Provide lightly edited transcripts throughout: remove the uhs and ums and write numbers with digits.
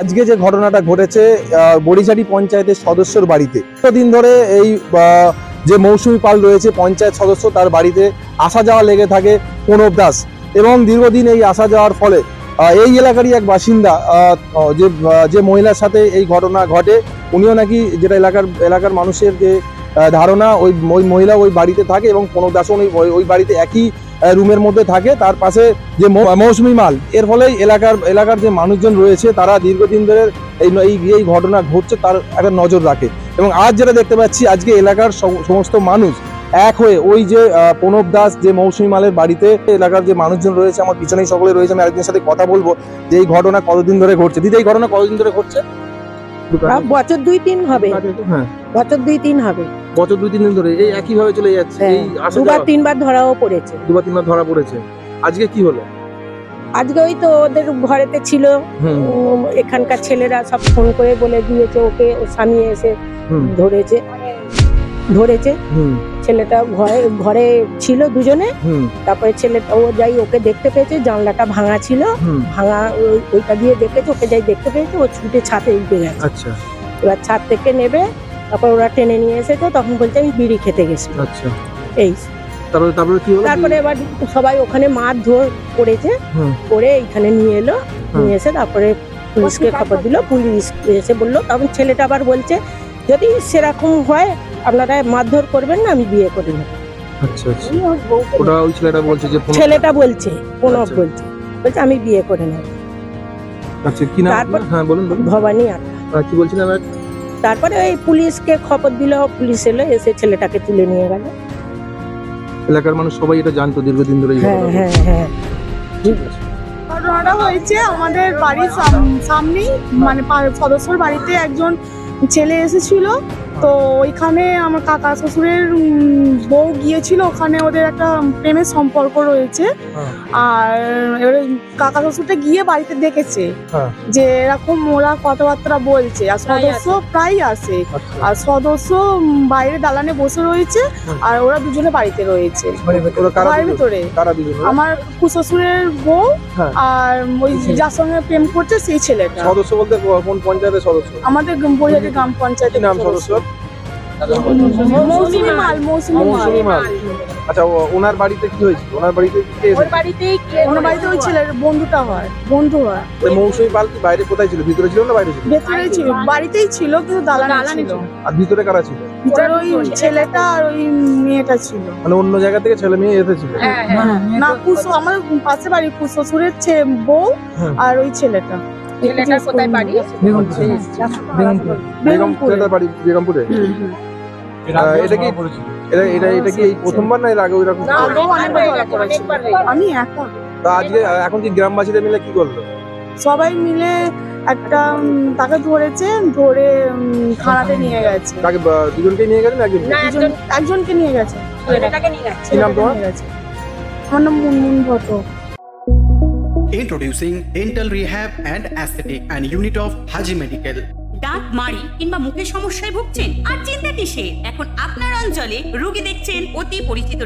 আজকে যে ঘটনাটা ঘটেছে বড়িঝাড়ি পঞ্চায়েতের সদস্যর বাড়িতে, দিন ধরে এই যে মৌসুমী পাল রয়েছে পঞ্চায়েত সদস্য, তার বাড়িতে আসা যাওয়া লেগে থাকে প্রণব দাস, এবং দীর্ঘদিন এই আসা যাওয়ার ফলে এই এলাকারই এক বাসিন্দা যে মহিলার সাথে এই ঘটনা ঘটে, উনিও নাকি যেটা এলাকার মানুষের যে ধারণা ওই মহিলা ওই বাড়িতে থাকে এবং প্রণব দাসও ওই বাড়িতে একই রুমের মধ্যে থাকে, তার পাশে যে মৌসুমী মাল। এর ফলে এলাকার যে মানুষজন রয়েছে তারা দীর্ঘদিন ধরে এই ঘটনা ঘটছে তার একটা নজর রাখে। এবং আজ যেটা দেখতে পাচ্ছি, আজকে এলাকার সমস্ত মানুষ এক হয়ে ওই যে প্রণব দাস যে মৌসুমী মালের বাড়িতে, এলাকার যে মানুষজন রয়েছে আমার পিছনেই সকলে রয়েছে, আমি আরেকজনের সাথে কথা বলবো যে এই ঘটনা কতদিন ধরে ঘটছে। দিদি, এই ঘটনা কতদিন ধরে ঘটছে? বছর 2-3 হবে। হ্যাঁ, বছর 2-3 হবে। বছর 2-3 দিন ধরে এই একই ভাবে চলে যাচ্ছে। এই দুবার 3বার ধরাও পড়েছে। দুবার 3বার ধরা পড়েছে। আজকে কি হলো? আজকে ওই তো ওদের ঘরেতে ছিল, এখানকার ছেলেরা সব ফোন করে বলে দিয়েছে ওকে, ওর স্বামী এসে ধরেছে। ছেলেটা ঘরে ছিল দুজনে, তারপরে ছেলেটা ও যাই ওকে দেখতে পেয়েছে, জানলাটা ভাঙা ছিল, ভাঙা ওইটা দিয়ে দেখেছে, ওকে যাই দেখতে পেয়েছে, ও ছুটে ছাদে উঠে গেছে। আচ্ছা, এবার ছাদ থেকে নেবে, তারপর ওরা টেনে নিয়ে এসেছে, তখন বলছে আমি বিড়ি খেতে গেছি। আচ্ছা, এই তারপরে কি হলো? তারপরে এবার সবাই ওখানে মারধর করেছে, করে এইখানে নিয়ে এলো, নিয়ে এসে তারপরে পুলিশকে খবর দিল, পুলিশ এসে বললো, তখন ছেলেটা আবার বলছে যদি সেরকম হয় আপনারা মারধর করবেন না, আমি বিয়ে করে নেব। আচ্ছা আচ্ছা, ওটা ওই ছেলেটা বলছে, যে ছেলেটা বলছে, প্রণব বলছে আমি বিয়ে করে নেব। আচ্ছা, কি নাম? হ্যাঁ বলুন। ভবানী আক্তার। কি বলছিলেন? তারপরে ওই পুলিশকে খবর দিল, পুলিশ এলো, এসে ছেলেটাকে তুলে নিয়ে গেল। এলাকার মানুষ সবাই এটা জানতো দীর্ঘদিন ধরে? হ্যাঁ। ঘটনাটা হয়েছে আমাদের বাড়ির সামনেই, মানে সদস্যর বাড়িতে একজন ছেলে এসেছিল, তো ওইখানে আমার কাকা শ্বশুরের বউ গিয়েছিল, ওখানে ওদের একটা প্রেমের সম্পর্ক রয়েছে। আর এবারে কাকা শ্বশুরটা গিয়ে বাড়িতে দেখেছে যে এরকম ওরা কথাবার্তা বলছে, আর সদস্য প্রায় আসে, আর সদস্য বাইরে দালানে বসে রয়েছে, আর ওরা দুজনে বাড়িতে রয়েছে বাড়ির ভিতরে। আমার শ্বশুরের বউ আর ওই যার সঙ্গে প্রেম করছে সেই ছেলেটা। সদস্য বলতে কোন পঞ্চায়েতের সদস্য? আমাদের বড়িঝাড়ি গ্রাম পঞ্চায়েতের নাম সদস্য মৌসুমী মাল। আচ্ছা, ওনার বাড়িতে কি হয়েছিল? ওনার বাড়িতে ওই ছেলের বন্ধু হয়। মৌসুমী পাল কি বাইরে কোথায় ছিল? ভিতরে ছিল না বাইরে ছিল? ভেতরেই ছিল, বাড়িতেই ছিল, কিন্তু দালানে ছিল। আর ভিতরে কারা ছিল? ভিতরে ওই ছেলেটা আর ওই মেয়েটা ছিল। মানে অন্য জায়গা থেকে ছেলে মেয়ে এসেছিল? না, আমার পাশে বাড়ি শ্বশুরের বউ আর ওই ছেলেটা। কোথায় বাড়ি? বেগমপুরে। এটা কি এই প্রথমবার না এর আগে ওইরকম? আমি একা। আজকে এখন কি গ্রামবাসীরা মিলে কি করলো? সবাই মিলে একটা তাকে ধরে থানাতে নিয়ে গেছে। তাকে দুজনকে নিয়ে গেছেন? একজনকে নিয়ে গেছে। কি নাম তোমার? আমার নাম Munmun Bhatt. Introducing Dental Rehab and Aesthetic and Unit of Haji Medical. দাঁত মাড়ি কিংবা মুখের সমস্যায় ভুগছেন? আর চিন্তা কিসের? এখন আপনার অঞ্চলে রোগী দেখছেন অতি পরিচিত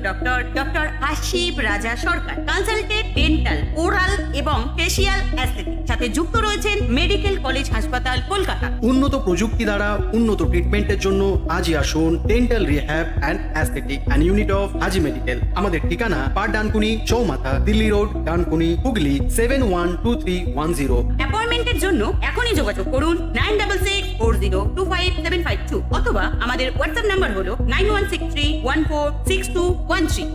ডক্টর আশিফ রাজা সরকার, কনসালটেন্ট ডেন্টাল, ওরাল এবং ফেসিয়াল অ্যাস্থেটিক, সাথে যুক্ত রয়েছেন মেডিকেল কলেজ হাসপাতাল কলকাতা। উন্নত প্রযুক্তি দ্বারা উন্নত ট্রিটমেন্টের জন্য আজই আসুন dental rehab and aesthetic and unit of Haji medical. আমাদের ঠিকানা পার ডানকুনি চৌমাথা, দিল্লি রোড, ডানকুনি, হুগলি 712310। অ্যাপয়েন্টমেন্টের জন্য এখনই যোগাযোগ করুন 9640257552 অথবা আমাদের হোয়াটসঅ্যাপ নাম্বার হলো 9163146213।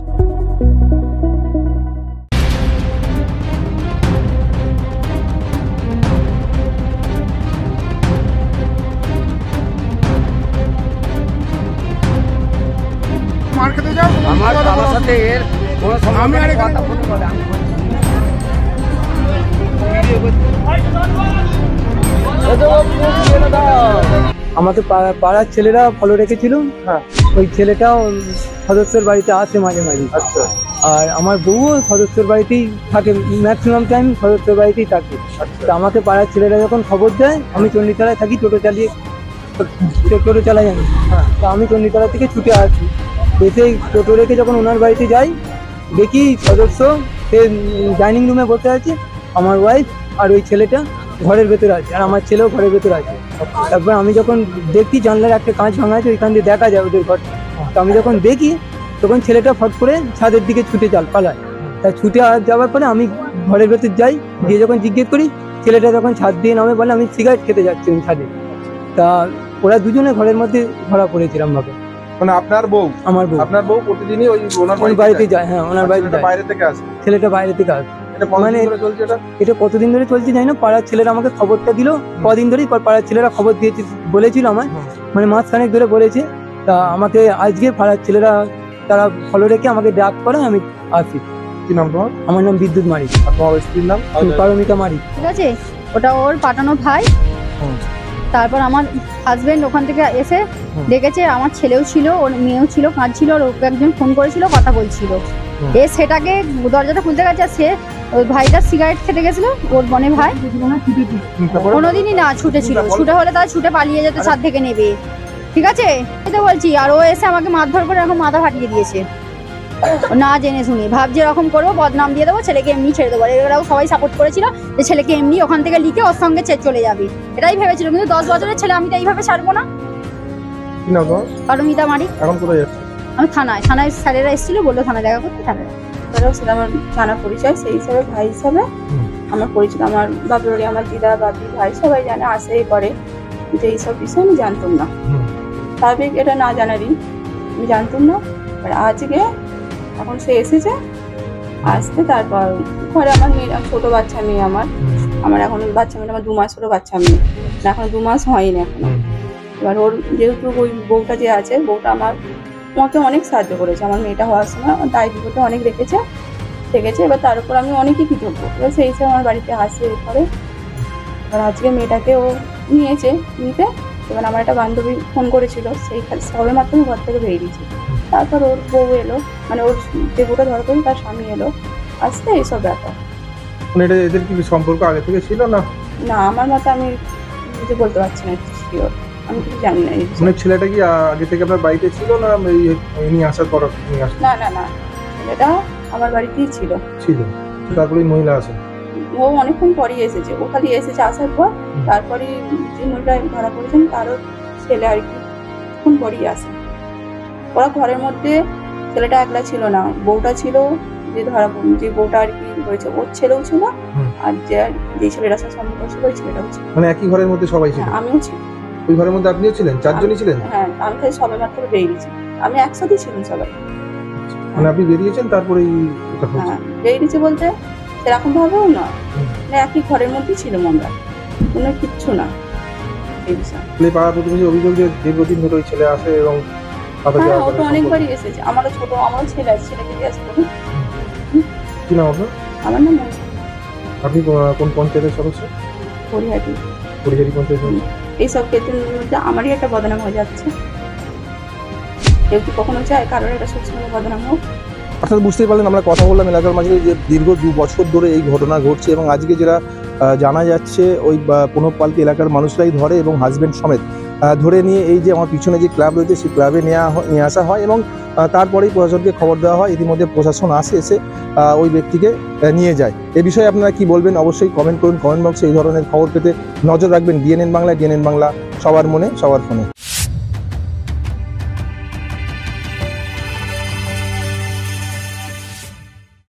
আমার সাথে এর কোনো আমাকে পাড়ার ছেলেরা ফলো রেখেছিল। ওই ছেলেটা সদস্যের বাড়িতে আসে মাঝে মাঝে। আচ্ছা, আর আমার বউও সদস্যের বাড়িতেই থাকে, ম্যাক্সিমাম টাইম সদস্যের বাড়িতেই থাকে। তো আমাকে পাড়ার ছেলেরা যখন খবর দেয়, আমি চণ্ডীতলায় থাকি, টোটো চালাই আমি। তো আমি চণ্ডীতলা থেকে ছুটে আসি, এসে টোটো রেখে যখন ওনার বাড়িতে যাই, দেখি সদস্য সে ডাইনিং রুমে বসে আছে, আমার ওয়াইফ আর ওই ছেলেটা ঘরের ভেতরে আছে, আর আমার ছেলেও ঘরের ভেতরে আছে। তারপর আমি যখন দেখি জানলার একটা কাঁচ ভাঙা আছে, ওইখান দিয়ে দেখা যায় ওদের ঘর। তো আমি যখন দেখি তখন ছেলেটা ফট করে ছাদের দিকে ছুটে পালায়। তা ছুটে যাওয়ার পরে আমি ঘরের ভেতর যাই, গিয়ে যখন জিজ্ঞেস করি, ছেলেটা তখন ছাদ দিয়ে নামে, বলে আমি সিগারেট খেতে যাচ্ছি ছাদে। তা ওরা দুজনে ঘরের মধ্যে ধরা পড়েছিলাম ভাবে। মানে আপনার বউ আমার বউ প্রতিদিনই ওই ওনার ওই বাড়িতে যায়। হ্যাঁ, ওনার বাড়িতে যায়। বাইরে থেকে আসে, ছেলেটা বাইরে থেকে আসে। এটা কতদিন মানে ধরে চলছে এটা? এটা কতদিন ধরে চলছে জানি না, পাড়ার ছেলেরা আমাকে খবরটা দিল কদিন ধরেই, পাড়ার ছেলেরা খবর দিয়েছে, বলেছিল আমার, মানে মাসখানেক ধরে বলেছে। তা আমাকে আজকে পাড়ার ছেলেরা তারা ফলো রেখে আমাকে ডাক করে, আমি আসি। কি নাম তোমার? আমার নাম বিদ্যুৎ মারি। আর তোমার স্ত্রীর নাম? পারমিতা মারি। ঠিক আছে, ওটা ওর পাঠানো ভাই। তারপর আমার হাজবেন্ড ওখান থেকে এসে দেখেছে আমার ছেলেও ছিল, ওর মেয়েও ছিল, কাঁদছিল, আর ওকে একজন ফোন করেছিল, কথা বলছিল। সেটাকে দরজাটা খুলতে গেছে, সে ওই ভাইটা সিগারেট খেতে গেছিল, ওর বোনের ভাই। কোনোদিনই না ছুটেছিল, ছুটে হলে তারা ছুটে পালিয়ে যেত ছাদ থেকে নেবে। ঠিক আছে, এটা বলছি। আর ও এসে আমাকে মারধর করে এখন মাথা ফাটিয়ে দিয়েছে, না জেনে শুনে। ভাবছে এরকম করবো, বদনাম দিয়ে দেবো, ছেলেকে এমনি ছেড়ে দেবো। এরাও সবাই সাপোর্ট করেছিল যে ছেলেকে এমনি ওখান থেকে লিখে ওর সঙ্গে চলে যাবে, এটাই ভেবেছিল। কিন্তু 10 বছরের ছেলে আমি তো এইভাবে ছাড়বো না। কি নাম তোমার? পারমিতা মারি। এখন কোথায় যাচ্ছে? আমি থানায় স্যারেরা এসেছিল, বললো থানায় দেখা করতে, থানায়। সেটা আমার জানা পরিচয়, সেই হিসাবে ভাই হিসাবে আমার পরিচিত, আমার বাপের বাড়ি, আমার দিদা, বাপি, ভাই সবাই জানে, আসেই করে। কিন্তু এইসব বিষয়ে আমি জানতাম না, স্বাভাবিক, এটা না জানারই, আমি জানতাম না। আর আজকে এখন সে এসেছে, আসতে তারপর ঘরে আমার মেয়ে, ছোট বাচ্চা মেয়ে, আমার এখন বাচ্চা মেয়ে, আমার 2 মাসেরও বাচ্চা মেয়ে, এখন 2 মাস হয়নি এখনো। এবার ওর যেহেতু ওই বউটা যে আছে, বউটা আমাকে অনেক সাহায্য করেছে আমার মেয়েটা হওয়ার সময়, দায় বিপদে অনেক রেখেছে। এবার তার উপর আমি অনেকই কৃতজ্ঞ। এবার সেই হিসাবে আমার বাড়িতে আসে করে। এবার আজকে মেয়েটাকে ও নিতে, এবার আমার একটা বান্ধবী ফোন করেছিল, সেই সবে মাত্র আমি ঘর থেকে বেরিয়েছি। তারপর ওর বউ এলো, মানে ওর যে বউটা ধরা পড়ল তার স্বামী এলো, আসতে এইসব ব্যাপার। মানে এটা এদের কি সম্পর্ক আগে থেকে ছিল না? না, আমার মতে আমি কিছু বলতে পারছি না, শিওর আমি কিছু জানি না। মানে ছেলেটা কি আগে থেকে আপনার বাড়িতে ছিল না নিয়ে আসার পর নিয়ে আসলো? না, ছেলেটা আমার বাড়িতেই ছিল। তারপরে মহিলা আসে, ও অনেকক্ষণ পরেই এসেছে, ও খালি এসেছে আসার পর। তারপরে যে মহিলা ধরা পড়েছেন তারও ছেলে আর কি কোন পরেই আসে। ওরা ঘরের মধ্যে ছেলেটা একলা ছিল না, বউটা ছিল, যে বউটা আর কি হয়েছে ওর ছেলেও ছিল, আর যে ছেলেটার সাথে সম্পর্ক ছিল ওই ছেলেটাও ছিল। মানে একই ঘরের মধ্যে সবাই ছিল? আমিও ছিল। ওই ঘরের মধ্যে আপনিও ছিলেন? 4 জনই ছিলেন? হ্যাঁ, আমি খালি সবে মাত্র বেরিয়েছি, আমি একসাথেই ছিলাম সবাই। মানে আপনি বেরিয়েছেন তারপরেই এটা হচ্ছে? হ্যাঁ, বেরিয়েছি বলতে সেরকম ভাবেও না, একই ঘরের মধ্যেই ছিলাম আমরা, কোনো কিচ্ছু না এই বিষয়ে। পাড়া প্রতিবেশী অভিযোগ যে দীর্ঘদিন ধরে ওই ছেলে আসে এবং হ্যাঁ, ও তো অনেকবারই এসেছে। আমারও ছেলে আছে, ছেলেকে দিয়ে আসবো। কি নাম আপনার? আমার নাম মনসা। আপনি কোন পঞ্চায়েতের সদস্য? পরিহাটি পঞ্চায়েত। এইসব ক্ষেত্রের মধ্যে আমারই একটা বদনাম হয়ে যাচ্ছে। কেউ কি কখনো চায় কারোর একটা সবসময় বদনাম হোক? অর্থাৎ বুঝতেই পারলেন, আমরা কথা বললাম এলাকার মাঝে যে দীর্ঘ 2 বছর ধরে এই ঘটনা ঘটছে এবং আজকে যেটা জানা যাচ্ছে ওই প্রণবপালকে এলাকার মানুষরাই ধরে এবং হাজবেন্ড সমেত ধরে নিয়ে এই যে আমার পিছনে যে ক্লাব রয়েছে সেই ক্লাবে নিয়ে আসা হয় এবং তারপরেই প্রশাসনকে খবর দেওয়া হয়। ইতিমধ্যে প্রশাসন এসে ওই ব্যক্তিকে নিয়ে যায়। এ বিষয়ে আপনারা কি বলবেন অবশ্যই কমেন্ট করুন। কমেন্ট বক্সে এই ধরনের খবর পেতে নজর রাখবেন ডিএনএন বাংলা। ডিএনএন বাংলা, সবার মনে সবার ফোনে।